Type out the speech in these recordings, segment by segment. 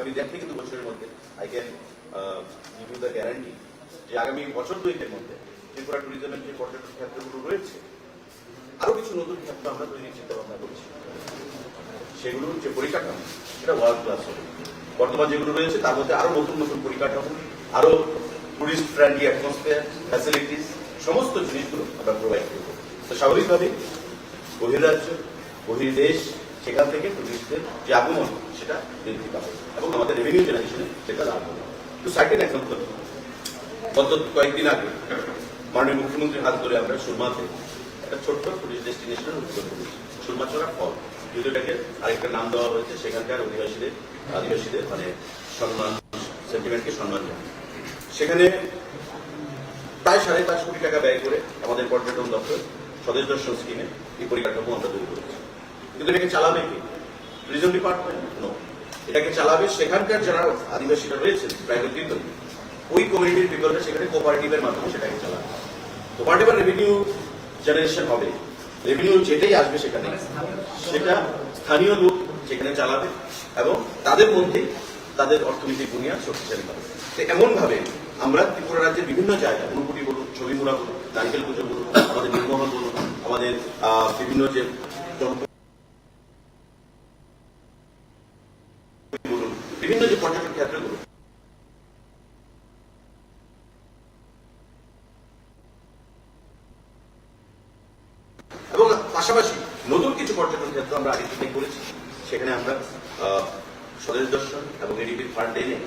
আমি 1.5 থেকে 2 বছরের মধ্যে I can give you the guarantee যে আগামী বছর দুয়েকের মধ্যে ত্রিপুরা ট্যুরিজমের যে পর্যটন ক্ষেত্রগুলো রয়েছে আরো কিছু নতুন ক্ষেত্র আমরা তৈরির চিন্তা ভাবনা করছি। সেগুলোর যে পরিকাঠামো সেটা ওয়ার্ল্ড ক্লাস হবে। বর্তমান যেগুলো রয়েছে তার মধ্যে আরো নতুন নতুন পরিকাঠামো, আরো টুরিস্ট ফ্রেন্ডলি অ্যাটমসফিয়ার, ফ্যাসিলিটিস, সমস্ত জিনিসগুলো আমরা প্রোভাইড করব। তো স্বাভাবিকভাবে বহির্রাজ্য, বহির্দেশ সেখান থেকে টুরিস্টদের যে আগমন সেটা বৃদ্ধি পাবে এবং আমাদের রেভিনিউ জেনারেশনে সেটা লাভ হবে। তো সার্টেন এক্সাম্পল, গত কয়েকদিন আগে মাননীয় মুখ্যমন্ত্রীর হাত ধরে আমরা সুরমাতে একটা ছোট্ট টুরিস্ট ডেস্টিনেশনের উদ্বোধন করেছি, সুরমাচড়া ফল, যদি এটাকে আরেকটা নাম দেওয়া হয়েছে সেখানকার আদিবাসীদের মানে সম্মান, সেন্টিমেন্টকে সম্মান জানায়। সেখানে প্রায় 5.5 কোটি টাকা ব্যয় করে আমাদের পর্যটন দপ্তর স্বদেশ দর্শন স্কিমে এই পরিকাঠামো আমরা তৈরি করেছি। কিন্তু এটাকে চালাবে কি? টুরিজম ডিপার্টমেন্ট নো, এটাকে চালাবে সেখানকার যারা আদিবাসীরা রয়েছেন, প্রাইভেট পিপল, ওই কমিউনিটির পিপলরা সেখানে কোঅপারেটিভের মাধ্যমে সেটাকে চালাবে। কোঅপারেটিভ রেভিনিউ জেনারেশন হবে, রেভিনিউ যেটাই আসবে সেখানে সেটা স্থানীয় লোক সেখানে চালাবে এবং তাদের মধ্যে তাদের অর্থনৈতিক বুনিয়াদ শক্তিশালী হবে। তো এমন ভাবে আমরা ত্রিপুরা রাজ্যের বিভিন্ন জায়গায়, ঊনকোটি বলুন, ছবিমুড়া বলুন, নারিকেল পুজো বলুন, আমাদের নীলমহল বলুন, আমাদের বিভিন্ন যে বলুন, বিভিন্ন যে পর্যটন ক্ষেত্রগুলো এবং পাশাপাশি নতুন কিছু পর্যটন ক্ষেত্র আমরা আইডেন্টিফাই করেছি। সেখানে আমরা স্বদেশ দর্শন এবং এডিপির ফান্ড এনে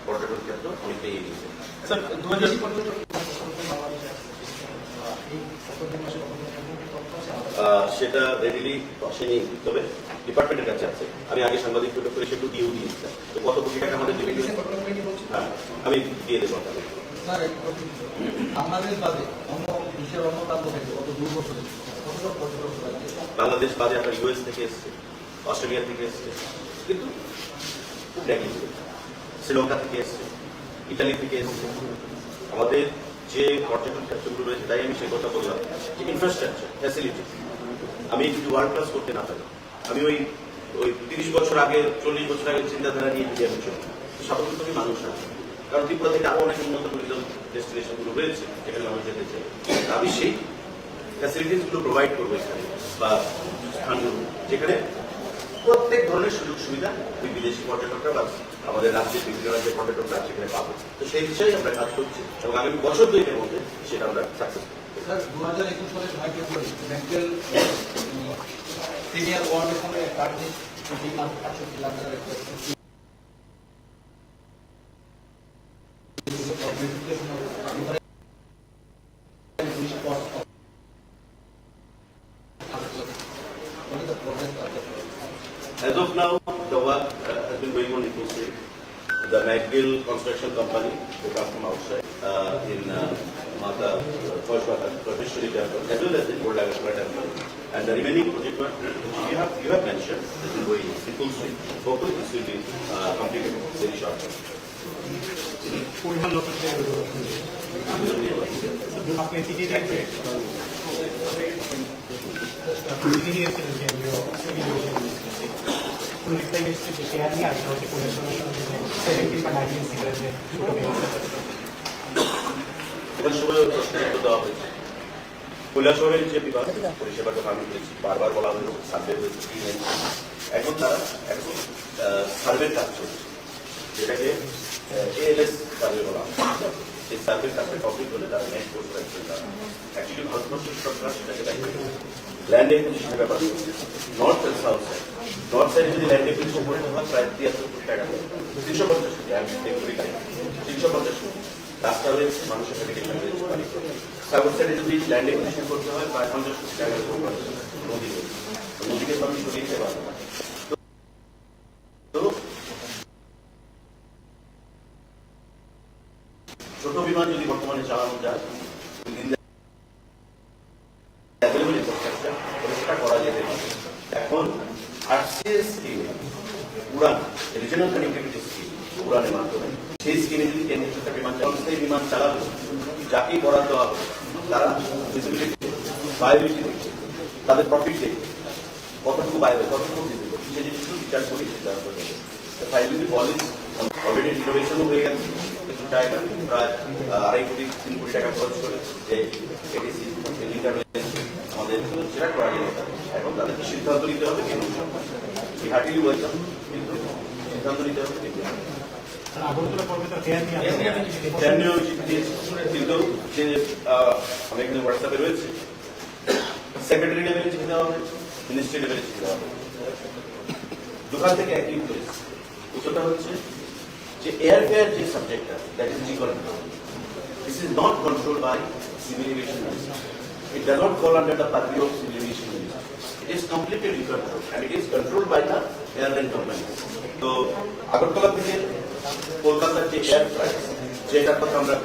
পর্যটন ক্ষেত্র অনেকটাই এগিয়ে গেছে। সেটা রেডিলি আসেনি, তবে ডিপার্টমেন্টের কাছে আছে। আমি আগে সাংবাদিক বৈঠক করে সেটু দিয়েও দিয়েছিলাম। তো কত কোটি টাকা আমাদের রেভিনিউ, হ্যাঁ আমি দিয়ে দেবো। বাংলাদেশ বাদে আপনার ইউএস থেকে এসছে, অস্ট্রেলিয়া থেকে এসছে, কিন্তু খুব নেগলিজিবল, শ্রীলঙ্কা থেকে এসছে, ইটালি থেকে এসছে। আমাদের যে পর্যটন ক্ষেত্রগুলো রয়েছে, তাই আমি সেই কথা বললাম যে ইনফ্রাস্ট্রাকচার, ফ্যাসিলিটি আমি যদি ওয়ার্ল্ড ক্লাস করতে না পারি, আমি ওই 30 বছর আগে, 40 বছর আগে চিন্তাধারা নিয়ে যদি আমি চলি, স্বাভাবিক আমি মানুষ না। কারণ ত্রিপুরা থেকে আরো অনেক উন্নত টুরিজম ডেস্টিনেশন গুলো রয়েছে যেখানে মানুষ যেতে চাই। আমি সেই ফ্যাসিলিটিস গুলো প্রোভাইড করবো এখানে বা স্থানগুলো যেখানে প্রত্যেক ধরনের সুযোগ সুবিধা ওই বিদেশি পর্যটকরা বা আমাদের রাজ্যের বিভিন্ন রাজ্যের পর্যটকরা সেখানে পাবো। তো সেই বিষয়ে আমরা কাজ করছি এবং আগামী বছর 2-এর মধ্যে সেটা আমরা সাকসেস করব। 2021 সালে ভাগ্যপুরি মেন্টাল সিনিয়র ওয়ার্ড এখানে কার্যে 3.68 লাখ টাকা As of now, the work has been going on in full swing. The McGill construction company who come from outside in Mata Parmeshwari temple, as well as the Old Agastya temple, and the remaining project work you have mentioned has been going in full swing. Hopefully, this will be completed very shortly. আপনি চিঠি দেখবে কৈলাসহরের যে বিভাগ পরিষেবাটা আমি করেছি, বারবার বলা হয়েছে, সার্ভে হয়েছে, এখন তারা সার্ভের কাজ চলছে, যেটাকে এএলএস সার্ভে বলা হয়। সেই সার্ভের কাজটা কমপ্লিট হলে তারা নেক্সট কোর্স রাখছেন। অ্যাকচুয়ালি ভারতবর্ষের সরকার সেটাকে ল্যান্ড একুইজিশনের ব্যাপার করছে north and south side. North সাইডে যদি ল্যান্ড একুইজিশন করতে হয় প্রায় 73 কোটি টাকা, 350 কোটি, আমি 350 কোটি রাস্তা রয়েছে, মানুষের মেডিকেশন রয়েছে, সাউথ সাইডে যদি ল্যান্ড একুইজিশন করতে হয় প্রায় 50 কোটি টাকার উপর নদী রয়েছে, নদীকে তো আমি সরিয়ে দিতে পারবো না। তো ছোট বিমান যদি বর্তমানে চালানো যায়, সেটা করা যেতে পারে। এখন আরসিএস স্কিমে উড়ান, রিজিওনাল কানেক্টিভিটি স্কিম, উড়ানের মাধ্যমে সেই স্কিমে যদি কেন্দ্রীয় সরকার বিমান চালাবে, যাকেই বরাদ্দ দেওয়া হবে তারা ভিজিবিলিটি, ভায়াবিলিটি দেখবে, তাদের প্রফিট দেখবে, কতটুকু বাইরে, কতটুকু ভিজিবল, সেই জিনিসগুলো বিচার করি সিদ্ধান্ত নেবে। ফাইনালি পলিস অলরেডি রিনোভেশনও হয়ে গেছে কিছু টাকা প্রায় 2.5 কোটি 3 কোটি টাকা খরচ করে যে এডিসি আমাদের সেটা করা গেল এখন তাদেরকে সিদ্ধান্ত নিতে হবে কিন্তু হার্টিলি ওয়েলকাম কিন্তু সিদ্ধান্ত নিতে হবে কিন্তু আগরতলা পর্বে তো ফেয়ার নিয়ে কিন্তু যে আমি এখানে হোয়াটসঅ্যাপে রয়েছে সেক্রেটারি লেভেলে চিঠি দেওয়া হবে মিনিস্ট্রি লেভেলে চিঠি দেওয়া হবে দোকান থেকে একই প্লেস উত্তরটা হচ্ছে যে এয়ারফেয়ার যে সাবজেক্টটা that is economy this is not control by civil aviation ministry it does not fall under the purview of civil aviation ministry it is completely decontrol and it is controlled by the airline company তো আগরতলা থেকে কলকাতার যে air flight যেটার কথা আমরা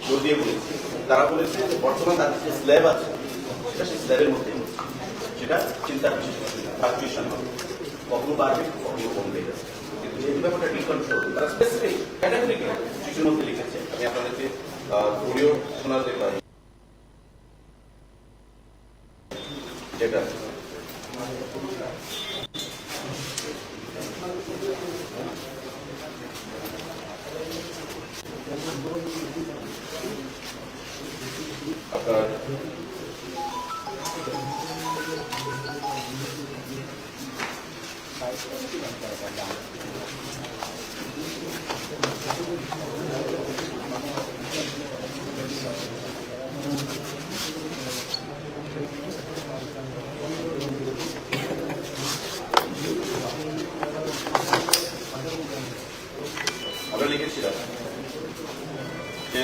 জোর দিয়ে বলেছি তারা বলেছে যে বর্তমান তাদের যে স্ল্যাব আছে সেটা সেই স্ল্যাবের মধ্যে সেটা চিন্তার ফ্লাকচুয়েশন হবে কখনো বাড়বে কখনো কমবে কিন্তু যেহেতু ব্যাপারটা ডিকন্ট্রোল তারা স্পেসিফিক ক্যাটাগরিকে চিঠির মধ্যে লিখেছে আমি আপনাদেরকে ভিডিও শোনাতে পারি যেটা আপনার আমরা লিখেছিলাম যে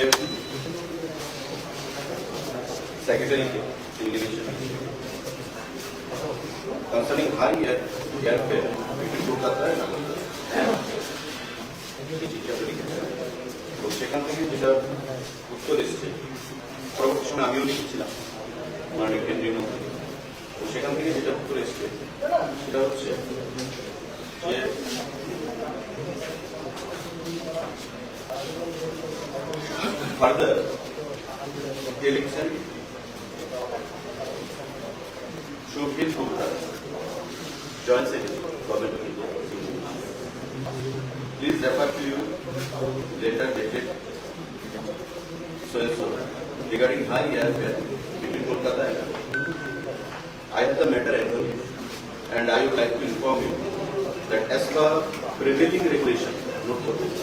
সেক্রেটারিকে concerning high airfare between Kolkata and Nagpur. তো সেখান থেকে যেটা উত্তর এসেছে পরবর্তী সময় আমিও লিখেছিলাম মাননীয় কেন্দ্রীয় মন্ত্রী তো সেখান থেকে যেটা উত্তর এসেছে সেটা হচ্ছে যে further election Shubhit Gupta, Joint Secretary, Government of India. Please refer to you letter dated so and so regarding high airfare between Kolkata and Nagpur. I have the matter already, and I would like to inform you that as per prevailing regulation, note for this,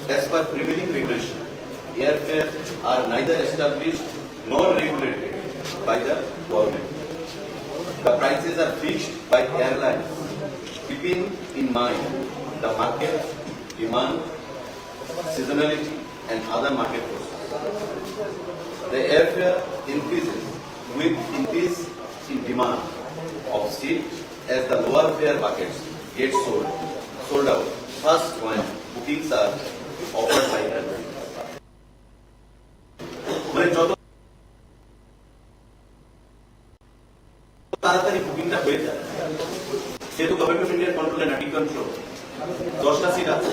as per prevailing regulation, airfares are neither established nor regulated by the government. The prices are fixed by airlines, keeping in mind the market, demand, seasonality, and other market forces. The airfare increases with increase in demand of seat as the lower fare buckets get sold out first when bookings are offered by airlines. তাড়াতাড়ি বুকিংটা হয়ে যায় যেহেতু government of ইন্ডিয়ার কন্ট্রোলে না ডিকন্ট্রোল 10টা seat আছে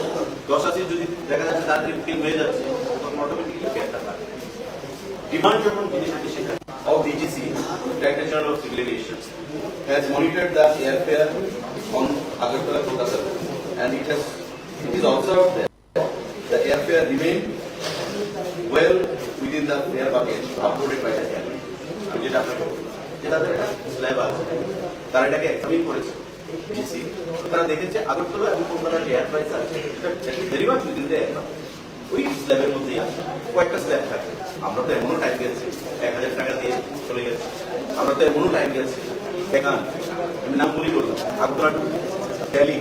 10টা সিট যদি দেখা যাচ্ছে তাড়াতাড়ি বুকিং হয়ে যাচ্ছে তখন অটোমেটিক্যালি ফেয়ারটা বাড়ে ডিমান্ড যখন জিনিস থাকে সেটা of DGC, Director General of Civil Aviation, has monitored the airfare on Agartala Kolkata and it is observed that the airfare remained well within the fare bucket uploaded by the airline. যেটা আপনাকে তাদের একটা slab আছে তারা এটাকে examine করেছে DC তারা দেখেছে আগরতলা এবং কলকাতার যে এয়ার প্রাইস আছে সেটা very much within the air ওই স্ল্যাবের মধ্যেই আছে কয়েকটা স্ল্যাব থাকে আমরা তো এমনও টাইম গেছি 1000 টাকা দিয়ে চলে গেছে আমরা তো এমনও টাইম গেছি দেখান আমি নাম বলি বললাম আগরতলা টু দিল্লি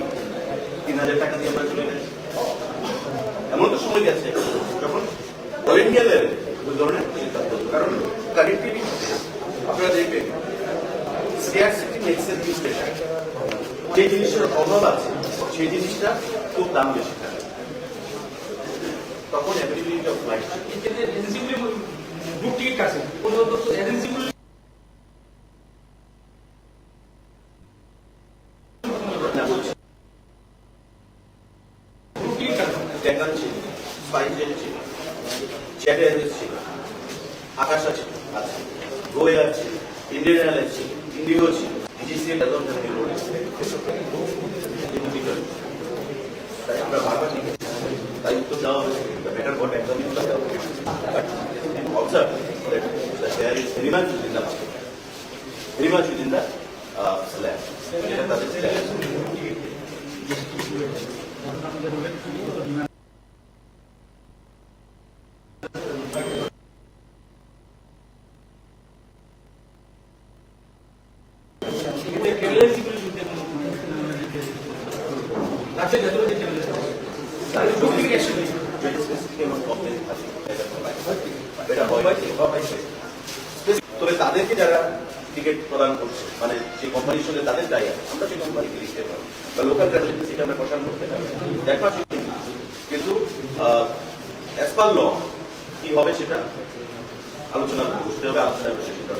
3000 টাকা দিয়ে আমরা চলে গেছি এমন তো সময় গেছে যখন অল ইন্ডিয়া লেভেলে ওই ধরনের সিদ্ধান্ত কারণ কানেক্টিভিটি আপনারা দেখবেন scarcity makes a new station যে জিনিসটার অভাব আছে সেই জিনিসটা খুব দাম বেশি থাকে তখন অ্যাভেলেবিলিটি অফ ফ্লাইট এজেন্সিগুলি গ্রুপ টিকিট আছে এজেন্সিগুলি গ্রুপ টিকিট আছে ডেকান ছিল স্পাইসজেট ছিল চ্যাট এয়ারওয়েজ ছিল আকাশ আছে গো এয়ার ছিল ইন্ডিয়ান এয়ারলাইন্স ছিল ইন্ডিগো ছিল ডিজিসিএল তাই আমরা বারবার লিখেছি, তাই উত্তর দেওয়া হয়েছে বেটার ভোট একদমই উত্তর দেওয়া হয়েছে। Observe that there is very much within the market, very much within the slab. এটা তাদের slab. তবে তাদেরকে যারা টিকিট প্রদান করছে মানে যে কোম্পানির সঙ্গে তাদের দায়ী আমরা সেই কোম্পানিকে লিখতে পারবো বা লোকাল ট্রাভেল সেটা আমরা প্রসারণ করতে পারবো দেখা কিন্তু অ্যাজ পার ল কি হবে সেটা আলোচনা করতে হবে আলোচনা করে সেটা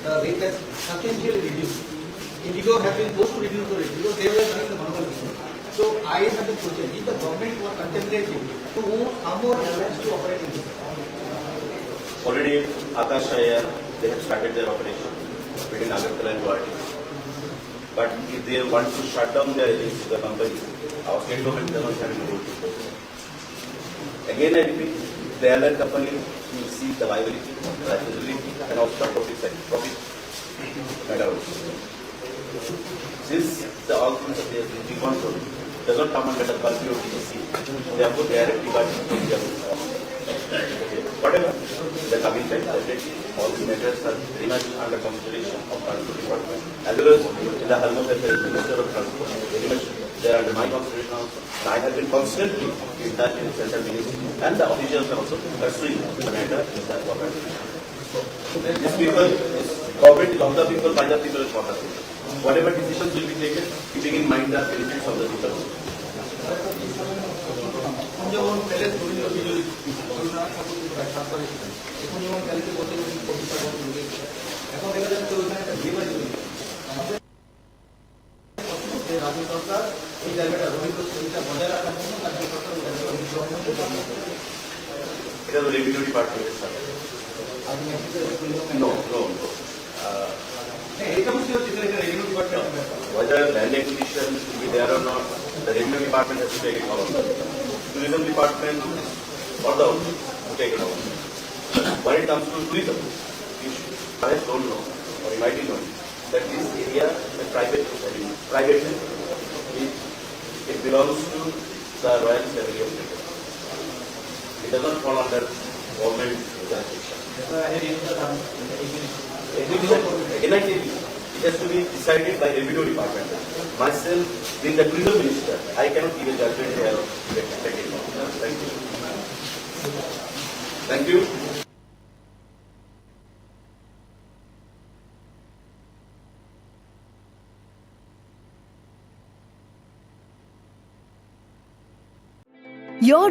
The rate has substantially reduced. Indigo have been forced to reduce the rate because they were running the monopoly. So I have been questioned if the government was contemplating to move some more airlines to operate in this. Already Akash Air, they have started their operation between Agartala and Guwahati. But if they want to shut down their agency, the company, our state government does not have any role to play. Again, I repeat, the airline company will see the viability, the feasibility, and also the profit side, profit matter also. Since the all things of the control does not come under the purview of TCC, therefore directly by whatever the coming time, definitely all these measures are very much under consideration of Transport Department, as well as in the Halmos as the Minister of Transport, very much they are under my consideration also. And I have been constantly in that in Central Ministry and the officials are also pursuing the matter in that government. These people, this government is of the people, by the people, is for the people. Whatever decisions will be taken, keeping in mind the benefits of the people. যেমন palace বিভিন্ন বিজয়ী corona সরকার এখন যেমন প্যালেসে বলতে এখন দেখা যাচ্ছে ওইখানে একটা বিবাদ রাজ্য সরকার এই জায়গাটা রবীন্দ্র সুবিধা বজায় রাখার জন্য রাজ্য সরকার এটা তো রেভিনিউ ডিপার্টমেন্টের সাথে নো নো এটা বুঝতে হচ্ছে এটা revenue department whether land acquisition will be there or not, the revenue department has to take it over. Tourism department or the to take it over. When it comes to tourism, you should, perhaps don't know, or you might be knowing, that this area is private, it belongs to the royal family of Britain. It does not fall under government jurisdiction. Again, I tell you, it has to be decided by revenue department. Myself, being the tourism minister, I cannot give a judgment here of Thank you. Thank you. Your